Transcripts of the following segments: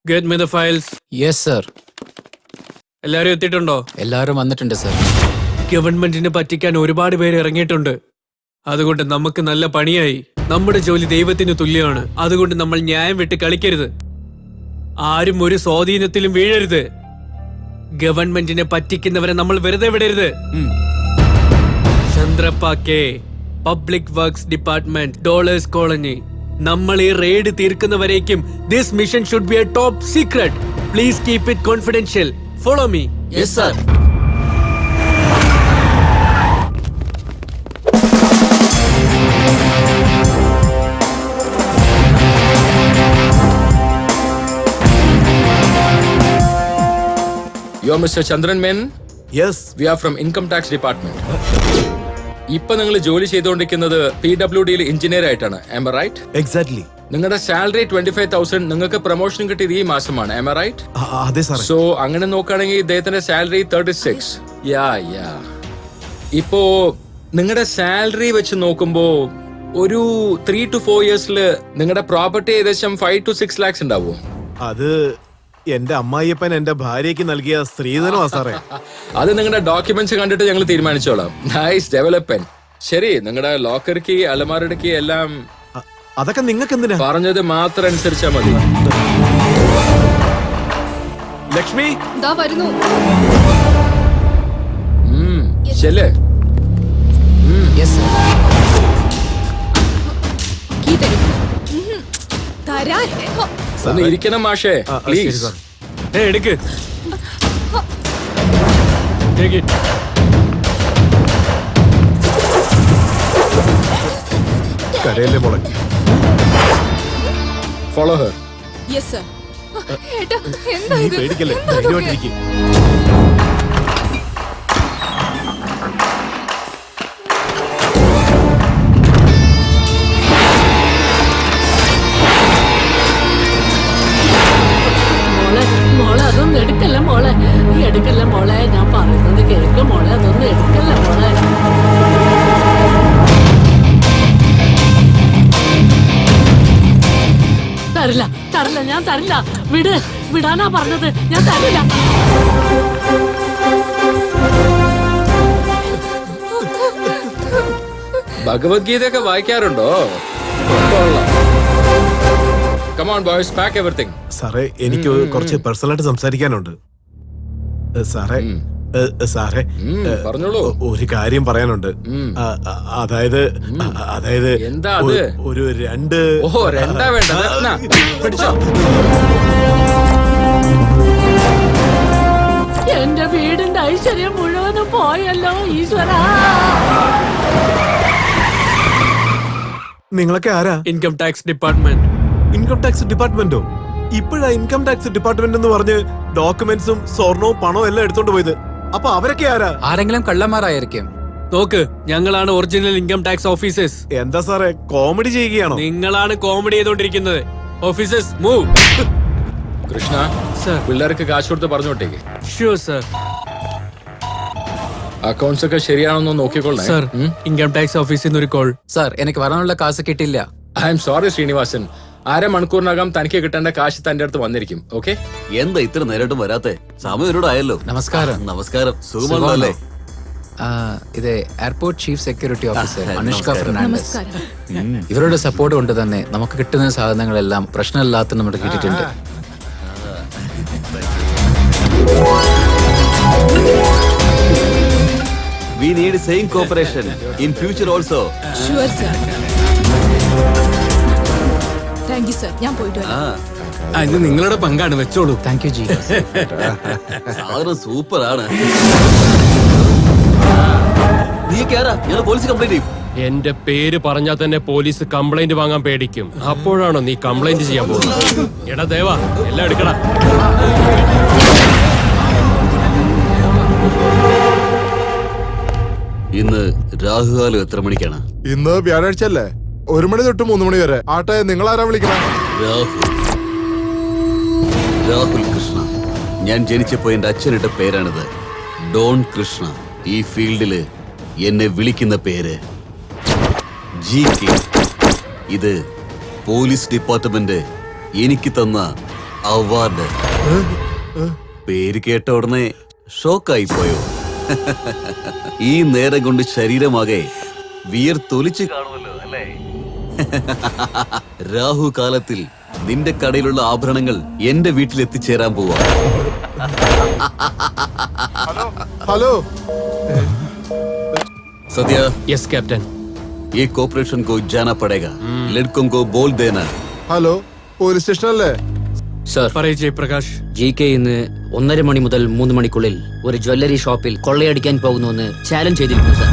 Get me the files. Yes sir. എല്ലാരും എത്തിയിട്ടുണ്ടോ? എല്ലാവരും വന്നിട്ടുണ്ട് സർ. ഗവൺമെന്റിനെ പറ്റിക്കാൻ ഒരുപാട് പേര് ഇറങ്ങിയിട്ടുണ്ട്. അതുകൊണ്ട് നമുക്ക് നല്ല പണിയായി. നമ്മുടെ ജോലി ദൈവത്തിന് തുല്യമാണ്. അതുകൊണ്ട് നമ്മൾ ന്യായം വിട്ട് കളിക്കരുത്. ആരും ഒരു സ്വാധീനത്തിലും വീഴരുത്. ഗവൺമെന്റിനെ പറ്റിക്കുന്നവരെ നമ്മൾ വെറുതെ വിടരുത്. Chandrappa K, public works department, Dolores colony. നമ്മൾ ഈ റെയ്ഡ് തീർക്കുന്നവരേക്കും this mission should be a top secret. Please keep it confidential. Follow me. Yes sir. You are Mr. Chandran Menon? Yes. We are from Income Tax Department. ഇപ്പൊ നിങ്ങൾ ജോലി ചെയ്തുകൊണ്ടിരിക്കുന്നത് PWD engineer ആയിട്ടാണ്. Am I right? Exactly. നിങ്ങളുടെ salary 25,000. നിങ്ങൾക്ക് promotion കിട്ടിയത് ഈ മാസമാണ്. Am I right? അതെ സാർ. സോ അങ്ങനെ നോക്കുകയാണെങ്കിൽ ഇദ്ദേഹത്തിന്റെ സാലറി 36. യാ ഇപ്പോ നിങ്ങളുടെ സാലറി വെച്ച് നോക്കുമ്പോ ഒരു 3 to 4 yearsല് നിങ്ങളുടെ പ്രോപ്പർട്ടി ഏകദേശം 5 to 6 lakhs ഉണ്ടാവും. അത് എന്റെ അമ്മായിയപ്പൻ എന്റെ ഭാര്യയ്ക്ക് നൽകിയ സ്ത്രീധനമാ സാറേ. അത് നിങ്ങളുടെ ഡോക്യുമെന്റ്സ് കണ്ടിട്ട് ഞങ്ങൾ തീരുമാനിച്ചോളാം. Nice development. ശരി, നിങ്ങളുടെ ലോക്കർക്ക് അലമാരയ്ക്ക് എല്ലാം അതൊക്കെ നിങ്ങൾക്ക് എന്തിനാ? പറഞ്ഞത് മാത്രം അനുസരിച്ചാ മതി. ലക്ഷ്മി ദാ വരുന്നു. ശല്ലേ? Yes sir. കീ തരൂ. തരാൻ. ഒന്ന് ഇരിക്കണം മാഷേ, ശരി പ്ലീസ്. സാർ. എടുക്ക്. Take it. കരയല്ലേ മോളെ. Follow her. Yes sir. ഏട്ടാ എന്താ നീ ഇത്? പേടിക്കല്ലേ, ധൈര്യമായിട്ടിരിക്കും. മോളെ അതൊന്നും എടുക്കല്ല മോളെ, എടുക്കല്ല മോളെ, ഞാൻ പറയുന്നത് കേൾക്ക മോളെ, അതൊന്നും എടുക്കല്ല മോളെ. തരില്ല തരില്ല, ഞാൻ തരില്ല. വിടാനാ പറഞ്ഞത്, ഞാൻ തരില്ല. ഭഗവത്ഗീതയൊക്കെ വായിക്കാറുണ്ടോ? Come on boys, pack everything. സാറേ, എനിക്ക് കുറച്ച് പേഴ്സണലായിട്ട് സംസാരിക്കാനുണ്ട്. സാറേ സാറേ പറഞ്ഞോളൂ. ഒരു കാര്യം പറയാനുണ്ട്. അതായത് എന്താ അത്? ഒരു രണ്ട്. ഓഹോ, രണ്ടാ വേണ്ടത്. എന്നാ, പിടിച്ചോ. എന്റെ വീടിന്റെ ഐശ്വര്യം മുഴുവനും പോയല്ലോ ഈശ്വരാ. നിങ്ങളൊക്കെ ആരാ? Income tax department. Income tax ഡിപ്പാർട്ട്മെന്റോ? ഇപ്പോഴാ ഇൻകം ടാക്സ് ഡിപ്പാർട്ട്മെന്റ് എന്ന് പറഞ്ഞ് ഡോക്യുമെന്റ്സും സ്വർണവും പണവും എല്ലാം എടുത്തോണ്ട് പോയത്. അപ്പൊ അവരൊക്കെ ആരാ? ആരെങ്കിലും കള്ളന്മാരായിരിക്കും. നോക്ക്, ഞങ്ങളാണ് ഒറിജിനൽ ഇൻകം ടാക്സ് ഓഫീസേഴ്സ്. എന്താ സാറേ, കോമഡി ചെയ്യുകയാണോ? നിങ്ങളാണ് കോമഡി ചെയ്തോണ്ടിരിക്കുന്നത്. Officers move. കൃഷ്ണ സർ. പിള്ളേർക്ക് കാശ് കൊടുത്ത് പറഞ്ഞോട്ടേക്ക്. Sure sir. അക്കൗണ്ട്സ് ഒക്കെ ശരിയാണെന്നോ നോക്കിക്കൊള്ളേ. സർ, ഇൻകം ടാക്സ് ഓഫീസിൽ നിന്ന് ഒരു കോൾ. സർ, എനിക്ക് വരാനുള്ള കാശ് കിട്ടില്ല. I am sorry Srinivasan. അരമണിക്കൂറിനകം തനിക്ക് കിട്ടേണ്ട കാശ് തന്റെ അടുത്ത് വന്നിരിക്കും. ഓക്കെ? എന്താ ഇത്ര നേരിട്ടും വരാത്തെ? സമയം ഒരുടായല്ലോ. നമസ്കാരം. നമസ്കാരം. സുഖമാണല്ലേ? ഇത് airport chief security officer Anushka Fernandes. നമസ്കാരം. ഇവരുടെ സപ്പോർട്ട് കൊണ്ട് തന്നെ നമുക്ക് കിട്ടുന്ന സാധനങ്ങളെല്ലാം പ്രശ്നമില്ലാത്ത നമ്മുടെ കിട്ടിയിട്ടുണ്ട്. We need same cooperation in future also. Sure sir. Thank you sir. ഞാൻ പോയിട്ട് വരാം. ഇത് നിങ്ങളുടെ പങ്കാണ്, വെച്ചോളൂ. Thank you G. സാധനം സൂപ്പർ ആണ്. നീ കേറാ, ഞാൻ പോലീസ് കംപ്ലൈന്റ് ചെയ്യും. എന്റെ പേര് പറഞ്ഞാൽ തന്നെ പോലീസ് കംപ്ലൈന്റ് വാങ്ങാൻ പേടിക്കും. അപ്പോഴാണോ നീ കംപ്ലൈന്റ് ചെയ്യാൻ പോകുന്നത്? എടാ ദേവാ, എല്ലാം എടുക്കടാ. ഇന്ന് രാഹുകാലം എത്ര മണിക്കാണ്? ഇന്ന് വ്യാഴാഴ്ച അല്ലേ? 1 മണി തൊട്ട് 3 മണി വരെ. ആട്ടെ, നിങ്ങൾ ആരാ വിളിക്കണം? രാഹുൽ കൃഷ്ണ. ഞാൻ ജനിച്ചപ്പോ എന്റെ അച്ഛനിട്ട പേരാണിത്. ഡോൺ കൃഷ്ണ. ഈ ഫീൽഡില് എന്നെ വിളിക്കുന്ന പേര് GK. ഇത് പോലീസ് ഡിപ്പാർട്ട്മെന്റ് എനിക്ക് തന്ന അവാർഡ്. പേര് കേട്ട ഉടനെ ഷോക്കായി പോയോ? ഈ നേരം കൊണ്ട് ശരീരമാകെ വിയർത്തൊലിച്ച് കാണുമല്ലോ അല്ലേ? രാഹുകാലത്തിൽ നിന്റെ കടയിലുള്ള ആഭരണങ്ങൾ എന്റെ വീട്ടിൽ എത്തിച്ചേരാൻ പോവാ. ഹലോ സത്യ, യെസ് ക്യാപ്റ്റൻ. ये कॉर्पोरेशन को जाना पड़ेगा. लड़कों को बोल देना. ഹലോ പോലീസ് സ്റ്റേഷൻ അല്ലേ? സർ, പറയ് ജയപ്രകാശ്. GK ഇന്ന് 1:30 മണി മുതൽ 3 മണിക്കുള്ളിൽ ഒരു ജ്വല്ലറി ഷോപ്പിൽ കൊള്ളയടിക്കാൻ പോകുന്നുവെന്ന് ചാലഞ്ച് ചെയ്തിരിക്കുന്നു സർ.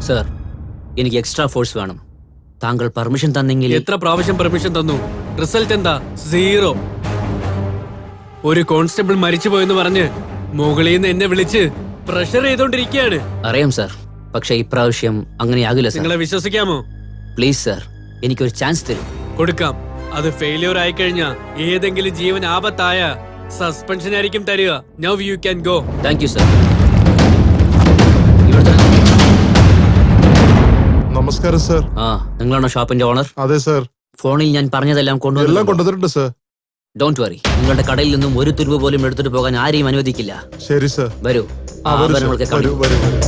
സർ, എനിക്ക് എക്സ്ട്രാ ഫോഴ്സ് വേണം. താങ്കൾ പെർമിഷൻ തന്നെങ്കിൽ. എത്ര പ്രാവശ്യം പെർമിഷൻ തന്നു? റിസൾട്ട് എന്താ? 0. ഒരു കോൺസ്റ്റബിൾ മരിച്ചുപോയെന്ന് പറഞ്ഞ് മുകളിൽ നിന്ന് എന്നെ വിളിച്ച് പ്രഷർ ചെയ്തോണ്ടിരിക്കുകയാണ്. അറിയാം സർ, പക്ഷെ ഇപ്രാവശ്യം അങ്ങനെയാകില്ല സർ. നിങ്ങളെ വിശ്വസിക്കാമോ? പ്ലീസ് സർ, എനിക്കൊരു ചാൻസ് തരും. കൊടുക്കാം. അത് ഫെയിലിയർ ആയി കഴിഞ്ഞാൽ ഏതെങ്കിലും ജീവൻ ആപത്തായ സസ്പെൻഷൻ ആയിരിക്കും തരിക. Now you can go. Thank you sir. നമസ്കാരം സർ. ആ, നിങ്ങളാണോ ഷോപ്പിന്റെ ഓണർ? അതെ സർ. ഫോണിൽ ഞാൻ പറഞ്ഞതെല്ലാം എല്ലാം കൊണ്ടുവന്നു. കൊണ്ടുവന്നിട്ടുണ്ട് സർ. ഡോണ്ട് വറി, നിങ്ങളുടെ കടയിൽ നിന്നും ഒരു തുരുമ്പ് പോലും എടുത്തിട്ട് പോകാൻ ആരെയും അനുവദിക്കില്ല. ശരി സർ. വരൂ, ആ, വരൂ സർ. ആഭരണങ്ങൾക്ക് വരൂ, കാണിക്കൂ. വരൂ, വരൂ.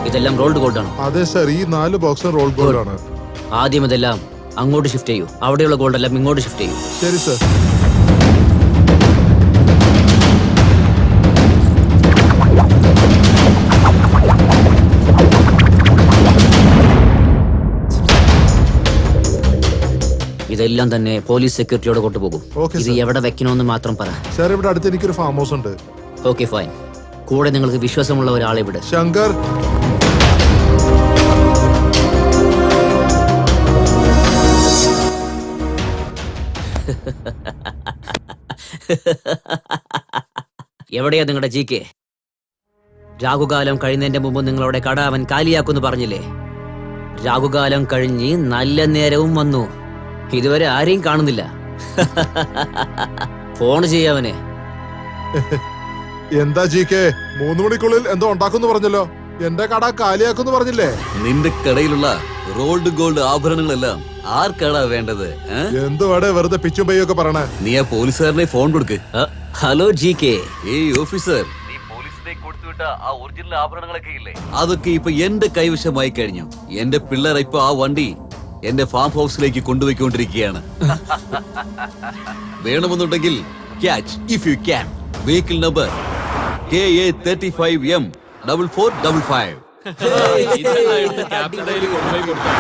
ഇതെല്ലാം റോൾഡ് ഗോൾഡ് ആണ്. അതെ സർ, ഈ 4 ബോക്സ് റോൾ ഗോൾഡ് ആണ്. ആദ്യം ഇതെല്ലാം അങ്ങോട്ട് ഷിഫ്റ്റ് ചെയ്യൂ. അവിടെയുള്ള ഗോൾഡ് എല്ലാം ഇങ്ങോട്ട് ഷിഫ്റ്റ് ചെയ്യൂ. ശരി സർ. ഇതെല്ലാം തന്നെ പോലീസ് സെക്യൂരിറ്റിയോട് കൊണ്ടുപോകും. Okay, ഇത് sir. എവിടെ വെക്കണമെന്ന് മാത്രം പറ. സർ, ഇവിടെ അടുത്ത് എനിക്കൊരു ഫാം ഹൗസ് ഉണ്ട്. Okay fine. കൂടെ നിങ്ങൾക്ക് വിശ്വാസമുള്ള ഒരാളെ ഇവിടെ. ശങ്കർ. എവിടെയാ നിങ്ങളുടെ GK? രാഹുകാലം കഴിയുന്നതിന്റെ മുമ്പ് നിങ്ങളവിടെ കട അവൻ കാലിയാക്കുന്ന് പറഞ്ഞില്ലേ? രാഹുകാലം കഴിഞ്ഞ് നല്ല നേരവും വന്നു. ഇതുവരെ ആരെയും കാണുന്നില്ല. ഫോൺ ചെയ്യാവനെ. എന്താ GK 3 മണിക്കുള്ളിൽ എന്തോ ഉണ്ടാക്കുന്നു പറഞ്ഞല്ലോ. എന്റെ കട കാലിയാക്കുന്നു പറഞ്ഞില്ലേ? നിന്റെ കടയിലുള്ള റോൾഡ് ഗോൾഡ് ആഭരണങ്ങളെല്ലാം ആർക്കാടാ വേണ്ടത്? എന്തുവാടെ വെറുതെ പിച്ചും പയ്യൊക്കെ പറയണേ? നീ ആ പോലീസുകാരനെ ഫോൺ കൊടുക്ക്. Hello GK. ഏയ് ഓഫീസർ, നീ പോലീസിനെ കൊടുത്തുവിട്ട ആ ഒറിജിനൽ ആഭരണങ്ങളൊക്കെ ഇല്ലേ, അതൊക്കെ ഇപ്പൊ എന്റെ കൈവശമായി കഴിഞ്ഞു. എന്റെ പിള്ളേർ ഇപ്പൊ ആ വണ്ടി എന്റെ ഫാം ഹൗസിലേക്ക് കൊണ്ടുപോയിക്കൊണ്ടിരിക്കുകയാണ്. വേണമെന്നുണ്ടെങ്കിൽ catch if you can. Vehicle number KA 35M 4455. ഇതെല്ലാം എടുത്ത് ക്യാപ്റ്റന്റെ കയ്യിൽ കൊണ്ടുപോയി കൊടുക്കാം.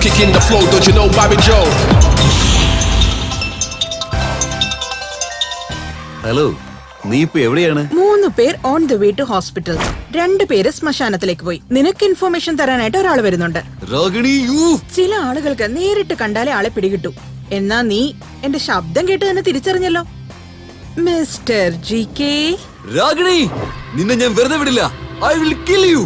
Kicking the flow, don't you know Bobby Joe? Hello, നീ ഇപ്പൊ എവിടെയാണ്? 3 പേർ on the way to hospital. 2 പേര് ശ്മശാനത്തിലേക്ക് പോയി. നിനക്ക് ഇൻഫർമേഷൻ തരാനായിട്ട് ഒരാൾ വരുന്നുണ്ട്. രാഗിണി, ചില ആളുകൾക്ക് നേരിട്ട് കണ്ടാലേ ആളെ പിടികിട്ടു. എന്നാ നീ എന്റെ ശബ്ദം കേട്ട് തന്നെ തിരിച്ചറിഞ്ഞല്ലോ. Mister GK. രാഗിണി, നിന്നെ ഞാൻ വെറുതെ വിടില്ല. I will kill you.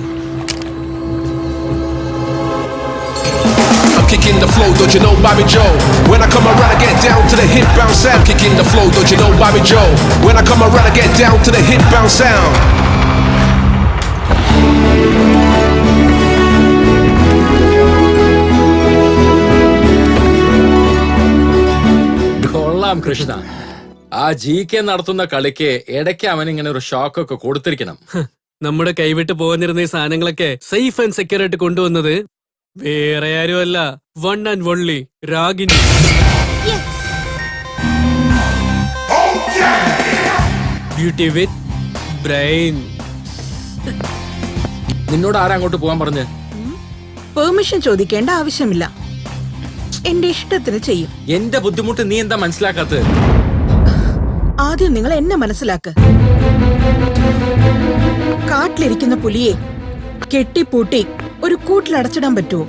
I'm kicking the flow, don't you know Bobby Joe? When I come around, I get down to the hit bounce sound. Kicking the flow, don't you know Bobby Joe? When I come around, I get down to the hit bounce sound. കൊള്ളാം കൃഷ്ണ. ആ GK നടത്തുന്ന കളിക്ക് ഇടയ്ക്ക് അവൻ ഇങ്ങനെ ഒരു shock ഒക്കെ കൊടുത്തിരിക്കണം. നമ്മുടെ കൈവിട്ട് പോകാനിരുന്ന ഈ സാധനങ്ങളൊക്കെ സേഫ് ആൻഡ് സെക്യൂർ ആയിട്ട് കൊണ്ടുവന്നത് വേറെ ആരുമല്ല, one and only Ragini. Beauty with brain. നിന്നോട് ആരാ അങ്ങോട്ട് പോകാൻ പറഞ്ഞ്? പെർമിഷൻ ചോദിക്കേണ്ട ആവശ്യമില്ല, എന്റെ ഇഷ്ടത്തിന് ചെയ്യും. എന്റെ ബുദ്ധിമുട്ട് നീ എന്താ മനസ്സിലാക്കാത്തത്? ആദ്യം നിങ്ങൾ എന്നെ മനസ്സിലാക്ക്. കാട്ടിലിരിക്കുന്ന പുലിയെ കെട്ടിപ്പൂട്ടി ഒരു കൂട്ടിലടച്ചിടാൻ പറ്റുമോ?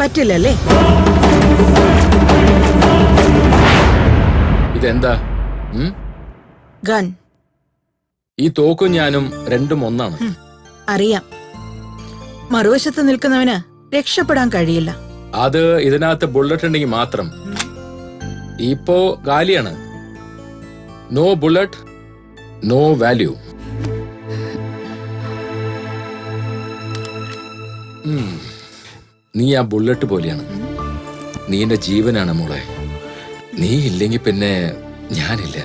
പറ്റില്ലല്ലേ? ഇതെന്താ? ഗൺ. ഈ തോക്കും ഞാനും രണ്ടും ഒന്നാണ്. അറിയാം. മറുവശത്ത് നിൽക്കുന്നവന് രക്ഷപ്പെടാൻ കഴിയില്ല. അത് ഇതിനകത്ത് ബുള്ളറ്റ് ഉണ്ടെങ്കിൽ മാത്രം. ഇപ്പോ ഗാലിയാണ്. No bullet, no value. നീ ആ ബുള്ളറ്റ് പോലെയാണ്. നീ എന്റെ ജീവനാണ് മോളെ. നീ ഇല്ലെങ്കിൽ പിന്നെ ഞാനില്ല.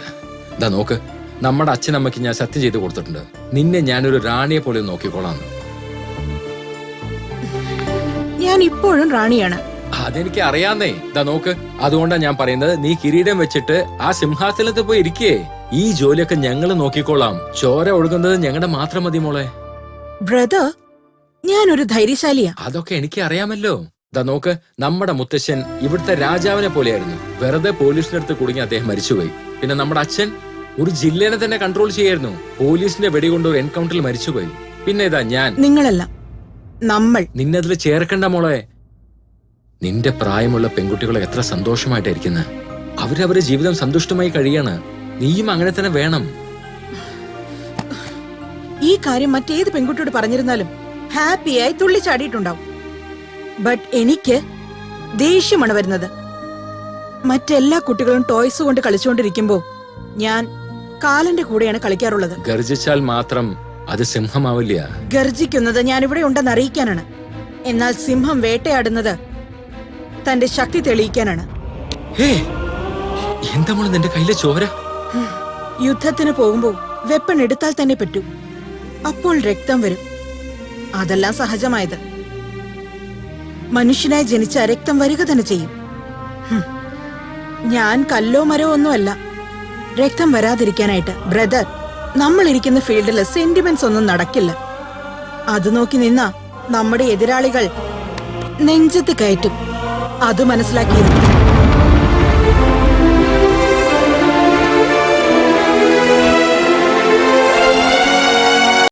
ഇതാ നോക്ക്, നമ്മുടെ അച്ഛനമ്മയ്ക്ക് ഞാൻ സത്യം ചെയ്ത് കൊടുത്തിട്ടുണ്ട്, നിന്നെ ഞാനൊരു റാണിയെ പോലെ നോക്കിക്കോളാം. ഞാൻ ഇപ്പോഴും റാണിയാണ്. അതെനിക്ക് അറിയാന്നേ. ഇതാ നോക്ക്, അതുകൊണ്ടാ ഞാൻ പറയുന്നത്, നീ കിരീടം വെച്ചിട്ട് ആ സിംഹാസനത്തിൽ പോയി ഇരിക്കേ. ഈ ജോലിയൊക്കെ ഞങ്ങള് നോക്കിക്കോളാം. ചോര ഒഴുകുന്നത് ഞങ്ങളുടെ മാത്രം മതി മോളെ. ബ്രദർ, ഞാനൊരു ധൈര്യശാലിയാ. അതൊക്കെ എനിക്ക് അറിയാമല്ലോ. ഇതാ നോക്ക്, നമ്മുടെ മുത്തശ്ശൻ ഇവിടുത്തെ രാജാവിനെ പോലെയായിരുന്നു. വെറുതെ പോലീസിന്റെ അടുത്ത് കുടുങ്ങി അദ്ദേഹം മരിച്ചുപോയി. പിന്നെ നമ്മുടെ അച്ഛൻ ഒരു ജില്ലേനെ തന്നെ കൺട്രോൾ ചെയ്യായിരുന്നു. പോലീസിന്റെ വെടികൊണ്ട് ഒരു എൻകൗണ്ടറിൽ മരിച്ചുപോയി. പിന്നെ ഇതാ ഞാൻ. നിങ്ങളല്ല, നമ്മൾ. നിന്നതിൽ ചേർക്കണ്ട മോളെ. നിന്റെ പ്രായമുള്ള പെൺകുട്ടികളെ എത്ര സന്തോഷമായിട്ടായിരിക്കുന്നത്. അവരവരുടെ ജീവിതം സന്തുഷ്ടമായി കഴിയാണ്. നീയും അങ്ങനെ തന്നെ വേണം. ഈ കാര്യം മറ്റേത് പെൺകുട്ടിയോട് പറഞ്ഞിരുന്നാലും ഹാപ്പിയായി തുള്ളിച്ചാടിയിട്ടുണ്ടാവും. ബട്ട് എനിക്ക് ദേഷ്യമാണ് വരുന്നത്. മറ്റെല്ലാ കുട്ടികളും ടോയ്സ് കൊണ്ട് കളിച്ചുകൊണ്ടിരിക്കുമ്പോ ഞാൻ കാലന്റെ കൂടെയാണ് കളിക്കാറുള്ളത്. ഗർജിച്ചാൽ മാത്രം അത് സിംഹമാവില്ല. ഗർജിക്കുന്നത് ഞാൻ ഇവിടെ ഉണ്ടെന്ന് അറിയിക്കാനാണ്. എന്നാൽ സിംഹം വേട്ടയാടുന്നത് തന്റെ ശക്തി തെളിയിക്കാനാണ്. എന്താ മോളെ നിന്റെ കയ്യിലെ ചോര? യുദ്ധത്തിന് പോകുമ്പോ വെപ്പൺ എടുത്താൽ തന്നെ പറ്റൂ. അപ്പോൾ രക്തം വരും. അതെല്ലാം സഹജമായത്. മനുഷ്യനായി ജനിച്ച രക്തം വരിക തന്നെ ചെയ്യും. ഞാൻ കല്ലോ മരോ ഒന്നുമല്ല രക്തം വരാതിരിക്കാനായിട്ട്. ബ്രദർ, നമ്മൾ ഇരിക്കുന്ന ഫീൽഡില് സെന്റിമെന്റ്സ് ഒന്നും നടക്കില്ല. അത് നോക്കി നിന്നാ നമ്മുടെ എതിരാളികൾ നെഞ്ചത്ത് കയറ്റും. അത് മനസ്സിലാക്കിയിരുന്നു.